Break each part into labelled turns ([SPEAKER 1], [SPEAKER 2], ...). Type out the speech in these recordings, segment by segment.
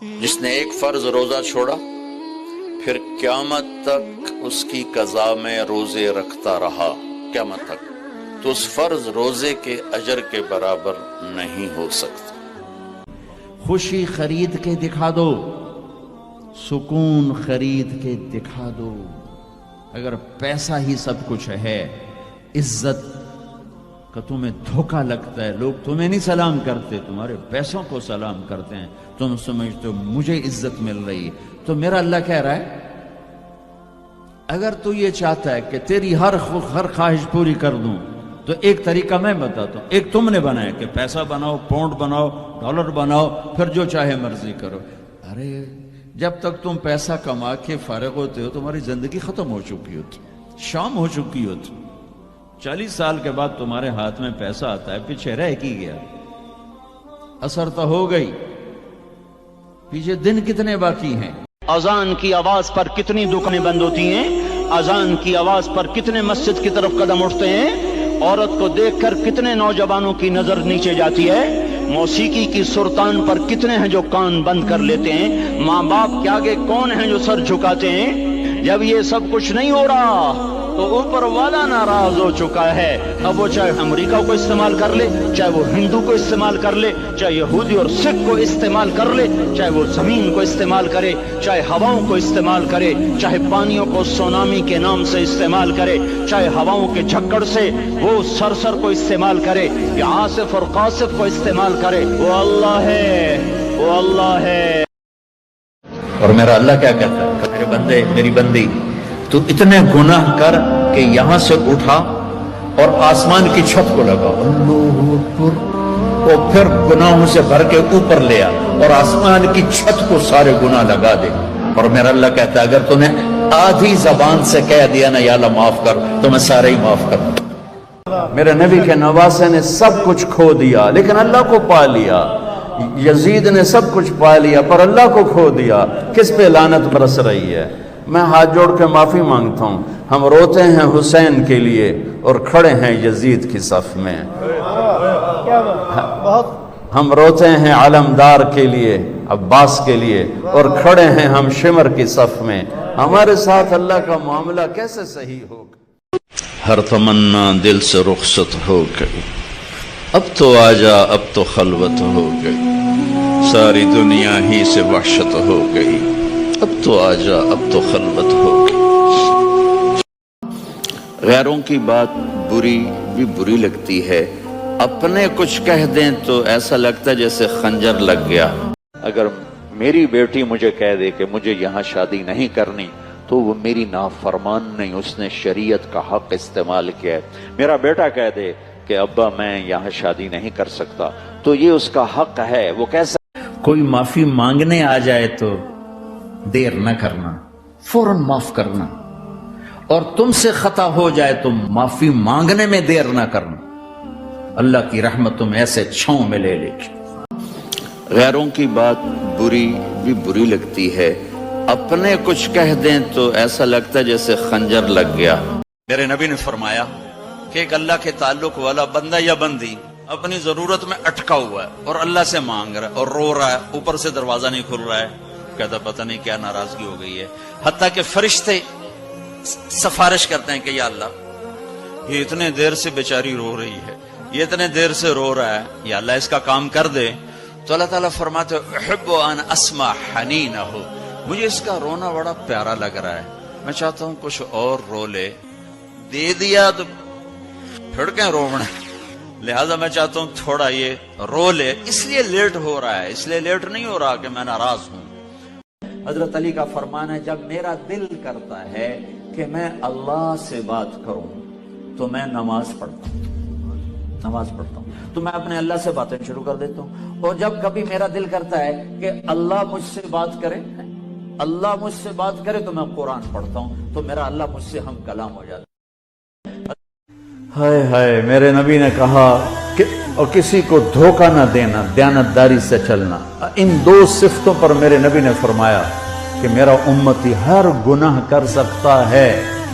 [SPEAKER 1] جس نے ایک فرض روزہ چھوڑا پھر قیامت تک اس کی قضا میں روزے رکھتا رہا قیامت تک، تو اس فرض روزے کے اجر کے برابر نہیں ہو سکتا۔
[SPEAKER 2] خوشی خرید کے دکھا دو، سکون خرید کے دکھا دو۔ اگر پیسہ ہی سب کچھ ہے، عزت کا تمہیں دھوکہ لگتا ہے، لوگ تمہیں نہیں سلام کرتے، تمہارے پیسوں کو سلام کرتے ہیں، تم سمجھتے ہو مجھے عزت مل رہی، تو میرا اللہ کہہ رہا ہے اگر تو یہ چاہتا ہے کہ تیری ہر خواہش پوری کر دوں تو ایک طریقہ میں بتاتا ہوں۔ ایک تم نے بنایا کہ پیسہ بناؤ، پاؤنڈ بناؤ، ڈالر بناؤ، پھر جو چاہے مرضی کرو۔ ارے جب تک تم پیسہ کما کے فارغ ہوتے ہو تمہاری زندگی ختم ہو چکی ہوتی، شام ہو چکی ہوتی۔ 40 سال کے بعد تمہارے ہاتھ میں پیسہ آتا ہے، پیچھے رہ کی گیا، اثر تو ہو گئی، پیچھے دن کتنے باقی ہیں۔
[SPEAKER 3] اذان کی آواز پر کتنی دکانیں بند ہوتی ہیں، اذان کی آواز پر کتنے مسجد کی طرف قدم اٹھتے ہیں، عورت کو دیکھ کر کتنے نوجوانوں کی نظر نیچے جاتی ہے، موسیقی کی سرتان پر کتنے ہیں جو کان بند کر لیتے ہیں، ماں باپ کے آگے کون ہیں جو سر جھکاتے ہیں۔ جب یہ سب کچھ نہیں ہو رہا تو اوپر والا ناراض ہو چکا ہے۔ اب وہ چاہے امریکہ کو استعمال کر لے، چاہے وہ ہندو کو استعمال کر لے، چاہے یہودی اور سکھ کو استعمال کر لے، چاہے وہ زمین کو استعمال کرے، چاہے ہواؤں کو استعمال کرے، چاہے پانیوں کو سونامی کے نام سے استعمال کرے، چاہے ہواؤں کے جھکڑ سے وہ سرسر کو استعمال کرے یا آصف اور قاصف کو استعمال کرے، وہ اللہ ہے، وہ اللہ ہے۔
[SPEAKER 2] اور میرا اللہ کیا کہتا ہے کہ میرے بندے، میری بندی، تو اتنے گناہ کر کہ یہاں سے اٹھا اور آسمان کی چھت کو لگا، اللہ اکبر، اور پھر گناہوں سے بھر کے اوپر لیا اور آسمان کی چھت کو سارے گناہ لگا دے۔ اور میرا اللہ کہتا ہے اگر تم نے آدھی زبان سے کہہ دیا نا یا اللہ معاف کر، تو میں سارے ہی معاف کر دوں۔ میرے نبی کے نواسے نے سب کچھ کھو دیا لیکن اللہ کو پا لیا، یزید نے سب کچھ پا لیا پر اللہ کو کھو دیا۔ کس پہ لعنت برس رہی ہے؟ میں ہاتھ جوڑ کے معافی مانگتا ہوں، ہم روتے ہیں حسین کے لیے اور کھڑے ہیں یزید کی صف میں، ہم روتے ہیں علمدار کے لیے، عباس کے لیے، اور کھڑے ہیں ہم شمر کی صف میں۔ ہمارے ساتھ اللہ کا معاملہ کیسے صحیح ہوگا؟
[SPEAKER 1] ہر تمنا دل سے رخصت ہو گئی، اب تو آجا، اب تو خلوت ہو گئی، ساری دنیا ہی سے وحشت ہو گئی، اب تو آجا، اب تو خلوت ہو گئی۔ غیروں کی بات بری بھی بری لگتی ہے، اپنے کچھ کہہ دیں تو ایسا لگتا ہے جیسے خنجر لگ گیا۔ اگر میری بیٹی مجھے کہہ دے کہ مجھے یہاں شادی نہیں کرنی تو وہ میری نافرمان نہیں، اس نے شریعت کا حق استعمال کیا ہے۔ میرا بیٹا کہہ دے کہ ابا میں یہاں شادی نہیں کر سکتا تو یہ اس کا حق ہے، وہ کیسا۔
[SPEAKER 2] کوئی معافی مانگنے آ جائے تو دیر نہ کرنا، فوراً معاف کرنا، اور تم سے خطا ہو جائے تو معافی مانگنے میں دیر نہ کرنا، اللہ کی رحمت تم ایسے چھاؤں میں لے لے گی۔
[SPEAKER 1] غیروں کی بات بری بھی بری لگتی ہے، اپنے کچھ کہہ دیں تو ایسا لگتا ہے جیسے خنجر لگ گیا۔ میرے نبی نے فرمایا کہ ایک اللہ کے تعلق والا بندہ یا بندی اپنی ضرورت میں اٹکا ہوا ہے اور اللہ سے مانگ رہا ہے اور رو رہا ہے، اوپر سے دروازہ نہیں کھل رہا ہے، کہتا پتہ نہیں کیا ناراضگی ہو گئی ہے، حتیٰ کہ فرشتے سفارش کرتے ہیں کہ یا اللہ یہ اتنے دیر سے بیچاری رو رہی ہے، یہ اتنے دیر سے رو رہا ہے، یا اللہ اس کا کام کر دے، تو اللہ تعالیٰ فرماتے احب ان اسمع حنینہ، مجھے اس کا رونا بڑا پیارا لگ رہا ہے، میں چاہتا ہوں کچھ اور رو لے، دے دیا تو پھر کہیں رونا، لہذا میں چاہتا ہوں تھوڑا یہ رو لے، اس لیے لیٹ ہو رہا ہے، اس لیے لیٹ نہیں ہو رہا کہ میں ناراض ہوں۔ حضرت علی کا فرمان ہے جب میرا دل کرتا ہے کہ میں اللہ سے بات کروں تو میں نماز پڑھتا ہوں، تو میں اپنے اللہ سے باتیں شروع کر دیتا ہوں، اور جب کبھی میرا دل کرتا ہے کہ اللہ مجھ سے بات کرے، اللہ مجھ سے بات کرے تو میں قرآن پڑھتا ہوں، تو میرا اللہ مجھ سے ہم کلام ہو جاتا ہے۔
[SPEAKER 2] ہائے ہائے، میرے نبی نے کہا کہ اور کسی کو دھوکہ نہ دینا، دیانتداری سے چلنا۔ ان دو صفتوں پر میرے نبی نے فرمایا کہ میرا امتی ہر گناہ کر سکتا ہے،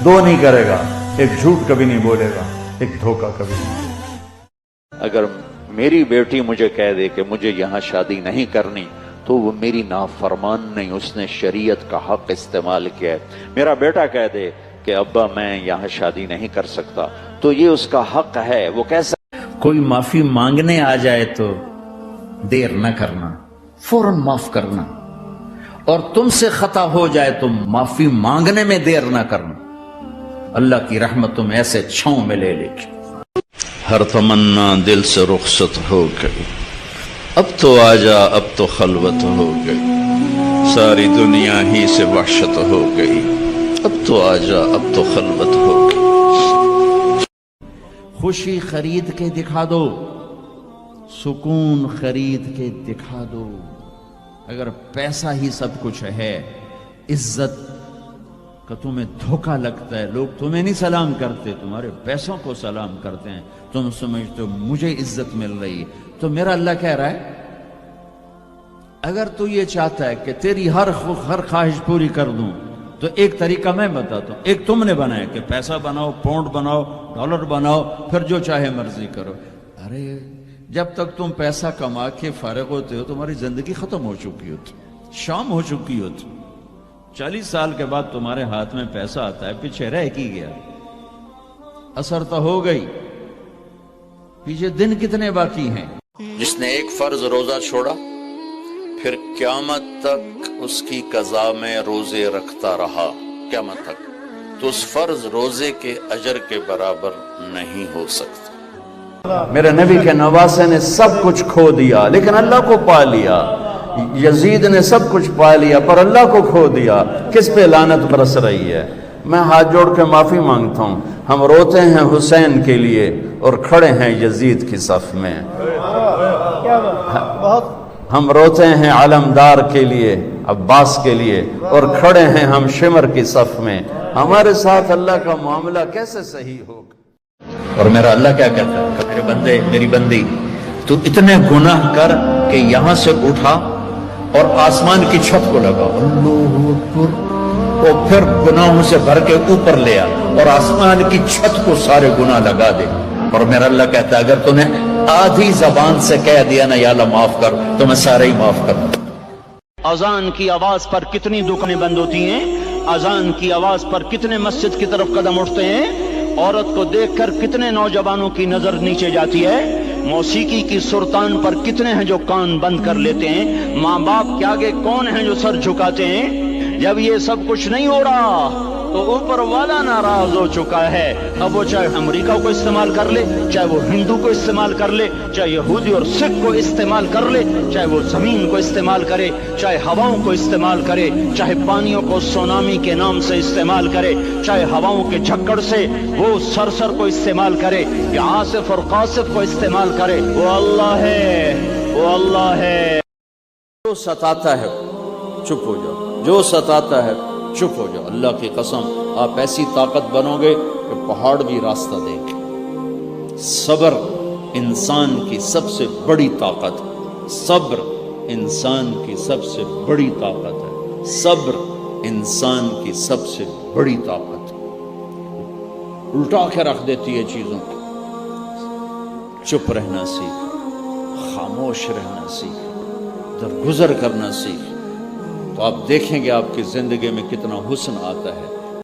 [SPEAKER 2] دو نہیں کرے گا، ایک جھوٹ کبھی نہیں بولے گا، ایک دھوکہ کبھی نہیں۔
[SPEAKER 1] اگر میری بیٹی مجھے کہہ دے کہ مجھے یہاں شادی نہیں کرنی تو تو وہ میری نافرمان نہیں، اس نے شریعت کا حق استعمال کیا ہے۔ میرا بیٹا کہہ دے کہ ابا میں یہاں شادی نہیں کر سکتا تو یہ اس کا حق ہے، وہ کیسا
[SPEAKER 2] کوئی معافی مانگنے آ جائے تو دیر نہ کرنا، فوراً معاف کرنا، اور تم سے خطا ہو جائے تو معافی مانگنے میں دیر نہ کرنا۔ اللہ کی رحمت تم ایسے چھاؤں میں لے لے گی۔ ہر تمنا دل سے رخصت ہو گئی، اب تو آجا، اب تو خلوت ہو گئی، ساری دنیا ہی سے وحشت ہو گئی، اب تو آجا، اب تو خلوت ہو گئی۔ خوشی خرید کے دکھا دو، سکون خرید کے دکھا دو۔ اگر پیسہ ہی سب کچھ ہے، عزت کا تمہیں دھوکہ لگتا ہے، لوگ تمہیں نہیں سلام کرتے، تمہارے پیسوں کو سلام کرتے ہیں، تم سمجھتے ہو مجھے عزت مل رہی ہے، تو میرا اللہ کہہ رہا ہے اگر تو یہ چاہتا ہے کہ تیری ہر خواہش پوری کر دوں تو ایک طریقہ میں بتاتا ہوں۔ ایک تم نے بنایا کہ پیسہ بناؤ، پاؤنڈ بناؤ، ڈالر بناؤ، پھر جو چاہے مرضی کرو۔ ارے جب تک تم پیسہ کما کے فارغ ہوتے ہو تمہاری زندگی ختم ہو چکی ہوتی، شام ہو چکی ہوتی۔ 40 سال کے بعد تمہارے ہاتھ میں پیسہ آتا ہے، پیچھے رہ کی گیا، اثر تو ہو گئی، پیچھے دن کتنے باقی ہیں۔
[SPEAKER 1] جس نے ایک فرض روزہ چھوڑا پھر قیامت تک اس کی قضا میں روزے رکھتا رہا، قیامت تک، تو اس فرض روزے کے اجر کے برابر نہیں ہو سکتا۔
[SPEAKER 2] میرے نبی کے نواسے نے سب کچھ کھو دیا لیکن اللہ کو پا لیا، یزید نے سب کچھ پا لیا پر اللہ کو کھو دیا۔ کس پہ لعنت برس رہی ہے؟ میں ہاتھ جوڑ کے معافی مانگتا ہوں، ہم روتے ہیں حسین کے لیے اور کھڑے ہیں یزید کی صف میں، ہم روتے ہیں علمدار کے لیے، عباس کے لیے، اور کھڑے ہیں ہم شمر کی صف میں۔ ہمارے ساتھ اللہ کا معاملہ کیسے صحیح ہوگا؟ اور میرا اللہ کیا کہتا ہے کہ میرے بندے، میری بندی، تو اتنے گناہ کر کہ یہاں سے اٹھا اور آسمان کی چھت کو لگا، اللہ اکبر، اور پھر گناہوں سے بھر کے اوپر لیا اور آسمان کی چھت کو سارے گناہ لگا دے۔ اور میرا اللہ کہتا ہے اگر تو نے آدھی زبان سے کہہ دیا نا یا اللہ معاف کر، تو میں سارے ہی معاف کر دوں۔
[SPEAKER 3] اذان کی آواز پر کتنی دکانیں بند ہوتی ہیں، اذان کی آواز پر کتنے مسجد کی طرف قدم اٹھتے ہیں، عورت کو دیکھ کر کتنے نوجوانوں کی نظر نیچے جاتی ہے، موسیقی کی سرتان پر کتنے ہیں جو کان بند کر لیتے ہیں، ماں باپ کے آگے کون ہیں جو سر جھکاتے ہیں۔ جب یہ سب کچھ نہیں ہو رہا تو اوپر والا ناراض ہو چکا ہے۔ اب وہ چاہے امریکہ کو استعمال کر لے، چاہے وہ ہندو کو استعمال کر لے، چاہے یہودی اور سکھ کو استعمال کر لے، چاہے وہ زمین کو استعمال کرے، چاہے ہواؤں کو استعمال کرے، چاہے پانیوں کو سونامی کے نام سے استعمال کرے، چاہے ہواؤں کے جھکڑ سے وہ سرسر کو استعمال کرے یا آصف اور قاصف کو استعمال کرے، وہ اللہ ہے، وہ اللہ ہے۔
[SPEAKER 2] جو ستاتا ہے چپ ہو جاؤ، جو ستاتا ہے چپ ہو جاؤ۔ اللہ کی قسم آپ ایسی طاقت بنو گے کہ پہاڑ بھی راستہ دیں گے۔ صبر انسان کی سب سے بڑی طاقت ہے، صبر انسان کی سب سے بڑی طاقت ہے، صبر انسان کی سب سے بڑی طاقت ہے، الٹا کے رکھ دیتی ہے چیزوں کو۔ چپ رہنا سیکھ، خاموش رہنا سیکھ، درگزر کرنا سیکھ، تو آپ دیکھیں گے آپ کی زندگی میں کتنا حسن آتا ہے۔